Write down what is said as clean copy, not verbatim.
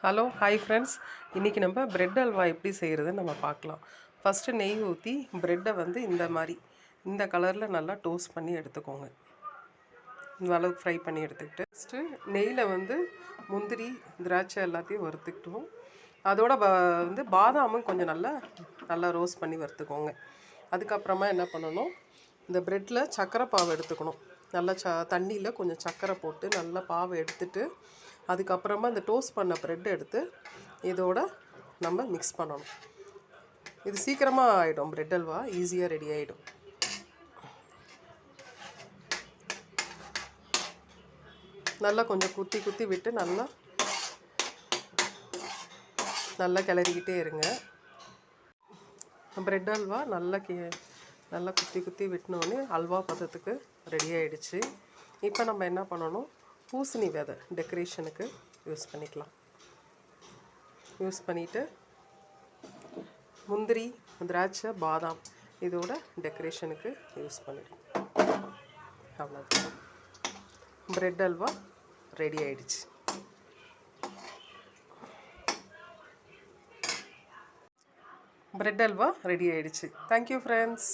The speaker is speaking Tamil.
ஹலோ ஹாய் ஃப்ரெண்ட்ஸ், இன்றைக்கி நம்ம பிரெட் அல்வா எப்படி செய்கிறதுன்னு நம்ம பார்க்கலாம். ஃபஸ்ட்டு நெய் ஊற்றி ப்ரெட்டை வந்து இந்த மாதிரி இந்த கலரில் நல்லா டோஸ்ட் பண்ணி எடுத்துக்கோங்க. இந்த அளவுக்கு ஃப்ரை பண்ணி எடுத்துக்கிட்டு ஃபஸ்ட்டு நெய்யில் வந்து முந்திரி திராட்சை எல்லாத்தையும் வறுத்துக்கிட்டோம். அதோட வந்து பாதாமும் கொஞ்சம் நல்லா ரோஸ்ட் பண்ணி வறுத்துக்கோங்க. அதுக்கப்புறமா என்ன பண்ணணும், இந்த ப்ரெட்டில் சர்க்கரை பாவு எடுத்துக்கணும். நல்லா தண்ணியில் கொஞ்சம் சர்க்கரை போட்டு நல்லா பாவை எடுத்துட்டு அதுக்கப்புறமா இந்த டோஸ்ட் பண்ண ப்ரெட் எடுத்து இதோட நம்ம மிக்ஸ் பண்ணணும். இது சீக்கிரமாக ஆகிடும், ப்ரெட் அல்வா ஈஸியாக ரெடி ஆகிடும். நல்லா கொஞ்சம் குத்தி குத்தி விட்டு நல்லா கிளறிக்கிட்டே இருங்க. ப்ரெட் அல்வா நல்லா குத்தி குத்தி விட்டினோடனே அல்வா பதத்துக்கு ரெடி ஆகிடுச்சு. இப்போ நம்ம என்ன பண்ணணும், பூசணி விதை டெக்கரேஷனுக்கு யூஸ் பண்ணிக்கலாம். யூஸ் பண்ணிவிட்டு முந்திரி திராட்சை பாதாம் இதோட டெக்கரேஷனுக்கு யூஸ் பண்ணிடுவோம். அவ்வளோதான், ப்ரெட் அல்வா ரெடி ஆகிடுச்சு. ப்ரெட் அல்வா ரெடி ஆகிடுச்சு. Thank you friends.